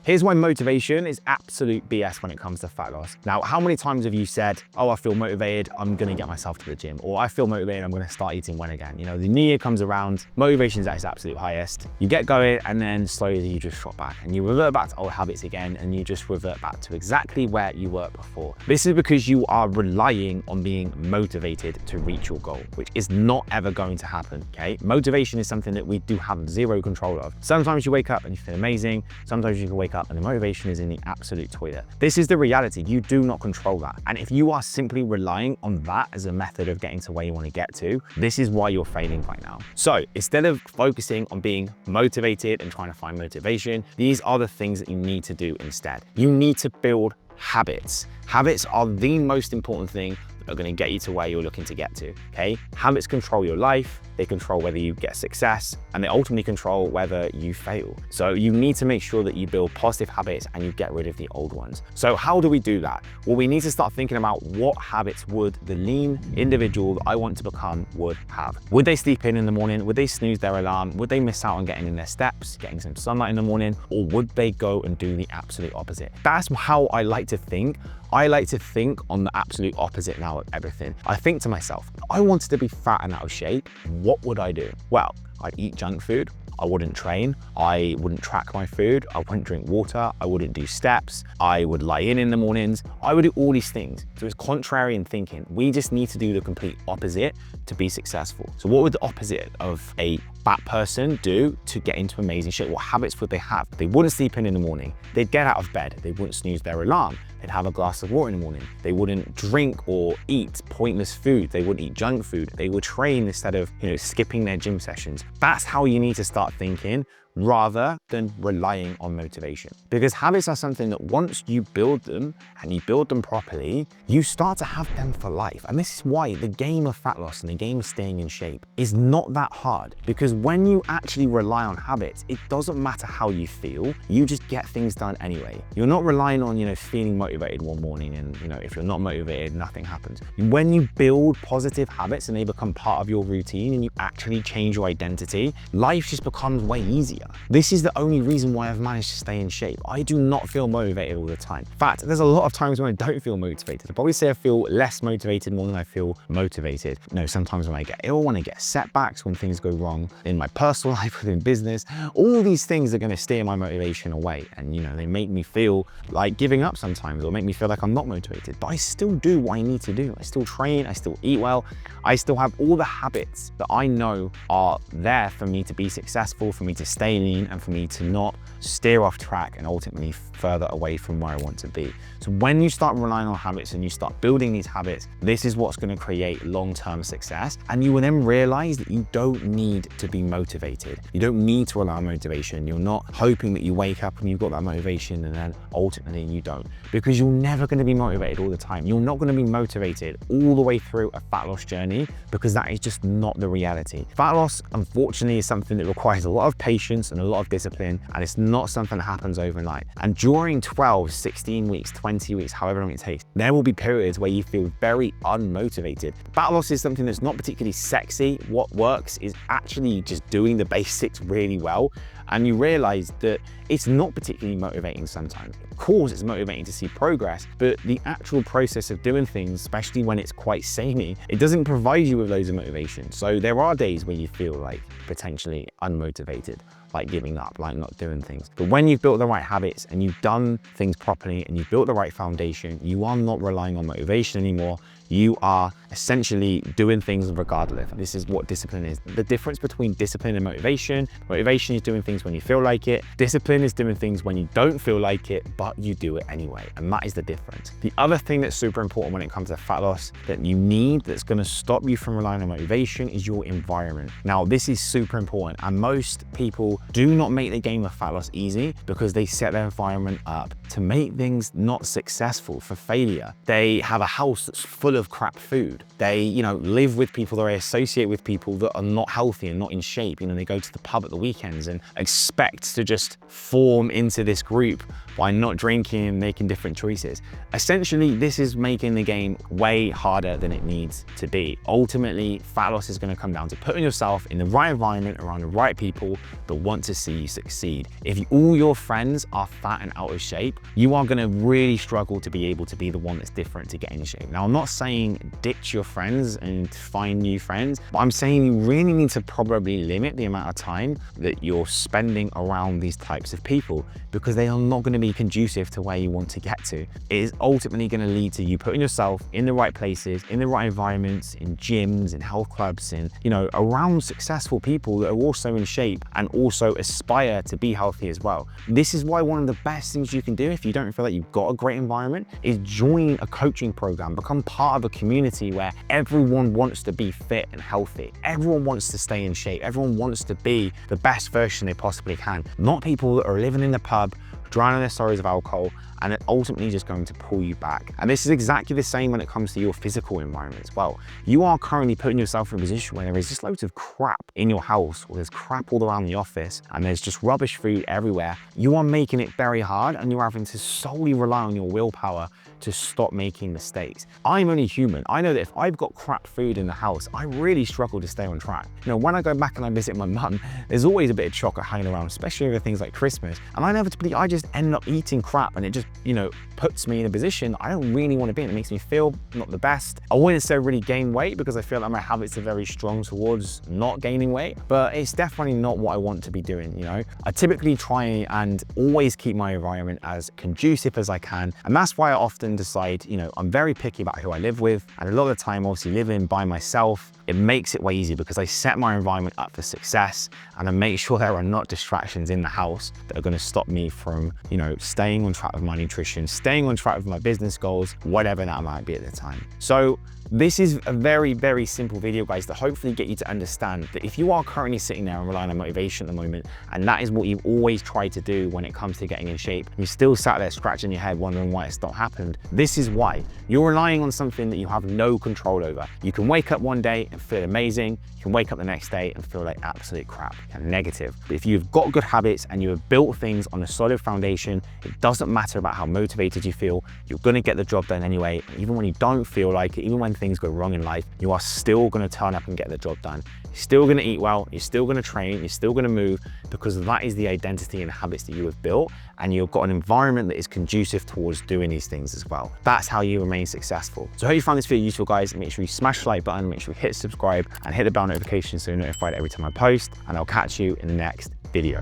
Here's why motivation is absolute BS when it comes to fat loss. Now, how many times have you said, oh, I feel motivated, I'm gonna get myself to the gym, or I feel motivated, I'm gonna start eating when again? You know, the new year comes around, motivation is at its absolute highest. You get going and then slowly you just drop back and you revert back to old habits again, and you just revert back to exactly where you were before. This is because you are relying on being motivated to reach your goal, which is not ever going to happen, okay? Motivation is something that we do have zero control of. Sometimes you wake up and you feel amazing. Sometimes you can wake up and the motivation is in the absolute toilet. This is the reality. You do not control that. And if you are simply relying on that as a method of getting to where you want to get to, this is why you're failing right now. So instead of focusing on being motivated and trying to find motivation, these are the things that you need to do instead. You need to build habits. Habits are the most important thing that are going to get you to where you're looking to get to, okay? Habits control your life, they control whether you get success, and they ultimately control whether you fail. So you need to make sure that you build positive habits and you get rid of the old ones. So how do we do that? Well, we need to start thinking about what habits would the lean individual that I want to become would have. Would they sleep in the morning? Would they snooze their alarm? Would they miss out on getting in their steps, getting some sunlight in the morning? Or would they go and do the absolute opposite? That's how I like to think. I like to think on the absolute opposite now of everything. I think to myself, if I wanted to be fat and out of shape, what would I do? Well, I'd eat junk food. I wouldn't train, I wouldn't track my food, I wouldn't drink water, I wouldn't do steps, I would lie in the mornings, I would do all these things. So it's contrarian thinking. We just need to do the complete opposite to be successful. So what would the opposite of a fat person do to get into amazing shape? What habits would they have? They wouldn't sleep in the morning, they'd get out of bed, they wouldn't snooze their alarm, they'd have a glass of water in the morning, they wouldn't drink or eat pointless food, they wouldn't eat junk food, they would train instead of, skipping their gym sessions. That's how you need to start thinking, rather than relying on motivation. Because habits are something that once you build them and you build them properly, you start to have them for life. And this is why the game of fat loss and the game of staying in shape is not that hard. Because when you actually rely on habits, it doesn't matter how you feel, you just get things done anyway. You're not relying on, feeling motivated one morning and, if you're not motivated, nothing happens. When you build positive habits and they become part of your routine and you actually change your identity, life just becomes way easier. This is the only reason why I've managed to stay in shape. I do not feel motivated all the time. In fact, there's a lot of times when I don't feel motivated. I'd probably say I feel less motivated more than I feel motivated. Sometimes when I get ill, when I get setbacks, when things go wrong in my personal life, within business, all these things are going to steer my motivation away. And, they make me feel like giving up sometimes, or make me feel like I'm not motivated. But I still do what I need to do. I still train, I still eat well. I still have all the habits that I know are there for me to be successful, for me to stay lean, and for me to not steer off track and ultimately further away from where I want to be. So when you start relying on habits and you start building these habits, this is what's going to create long-term success. And you will then realize that you don't need to be motivated. You don't need to rely on motivation. You're not hoping that you wake up and you've got that motivation and then ultimately you don't, because you're never going to be motivated all the time. You're not going to be motivated all the way through a fat loss journey, because that is just not the reality. Fat loss, unfortunately, is something that requires a lot of patience and a lot of discipline, and it's not something that happens overnight. And during 12, 16 weeks, 20 weeks, however long it takes, there will be periods where you feel very unmotivated. Fat loss is something that's not particularly sexy. What works is actually just doing the basics really well. And you realize that it's not particularly motivating sometimes. Of course, it's motivating to see progress, but the actual process of doing things, especially when it's quite samey, it doesn't provide you with loads of motivation. So there are days where you feel like potentially unmotivated, like giving up, like not doing things. But when you've built the right habits and you've done things properly and you've built the right foundation, you are not relying on motivation anymore. You are essentially doing things regardless. This is what discipline is. The difference between discipline and motivation. Motivation is doing things when you feel like it. Discipline is doing things when you don't feel like it, but you do it anyway. And that is the difference. The other thing that's super important when it comes to fat loss that you need, that's going to stop you from relying on motivation, is your environment. Now, this is super important. And most people do not make the game of fat loss easy because they set their environment up to make things not successful, for failure. They have a house that's full full of crap food. They, you know, live with people, they associate with people that are not healthy and not in shape. You know, they go to the pub at the weekends and expect to just form into this group by not drinking and making different choices. Essentially, this is making the game way harder than it needs to be. Ultimately, fat loss is going to come down to putting yourself in the right environment around the right people that want to see you succeed. If all your friends are fat and out of shape, you are going to really struggle to be able to be the one that's different to get in shape. Now, I'm not saying ditch your friends and find new friends, but I'm saying you really need to probably limit the amount of time that you're spending around these types of people, because they are not going to be conducive to where you want to get to. It is ultimately going to lead to you putting yourself in the right places, in the right environments, in gyms, in health clubs, and, you know, around successful people that are also in shape and also aspire to be healthy as well. This is why one of the best things you can do if you don't feel like you've got a great environment is join a coaching program, become part of a community where everyone wants to be fit and healthy. Everyone wants to stay in shape. Everyone wants to be the best version they possibly can. Not people that are living in the pub, drowning their sorrows of alcohol, and it ultimately just going to pull you back. And this is exactly the same when it comes to your physical environment as well. You are currently putting yourself in a position where there is just loads of crap in your house, or there's crap all around the office, and there's just rubbish food everywhere. You are making it very hard, and you're having to solely rely on your willpower to stop making mistakes. I'm only human. I know that if I've got crap food in the house, I really struggle to stay on track. You know, when I go back and I visit my mum, there's always a bit of chocolate hanging around, especially over things like Christmas. And inevitably, I just end up eating crap, and it just, you know, puts me in a position I don't really want to be in. It makes me feel not the best. I wouldn't say really gain weight, because I feel like my habits are very strong towards not gaining weight, but it's definitely not what I want to be doing, you know? I typically try and always keep my environment as conducive as I can. And that's why I often decide, you know, I'm very picky about who I live with. And a lot of the time, obviously living by myself, it makes it way easier because I set my environment up for success, and I make sure there are not distractions in the house that are going to stop me from, you know, staying on track with my nutrition, staying on track with my business goals, whatever that might be at the time. So this is a very, very simple video, guys, to hopefully get you to understand that if you are currently sitting there and relying on motivation at the moment, and that is what you've always tried to do when it comes to getting in shape, and you're still sat there scratching your head wondering why it's not happened, this is why. You're relying on something that you have no control over. You can wake up one day and feel amazing. You can wake up the next day and feel like absolute crap and negative. But if you've got good habits and you have built things on a solid foundation, it doesn't matter about how motivated you feel, you're gonna get the job done anyway. Even when you don't feel like it, even when things go wrong in life, you are still going to turn up and get the job done. You're still going to eat well, you're still going to train, you're still going to move, because that is the identity and habits that you have built, and you've got an environment that is conducive towards doing these things as well. That's how you remain successful. So I hope you found this video useful, guys. Make sure you smash the like button, make sure you hit subscribe, and hit the bell notification so you're notified every time I post, and I'll catch you in the next video.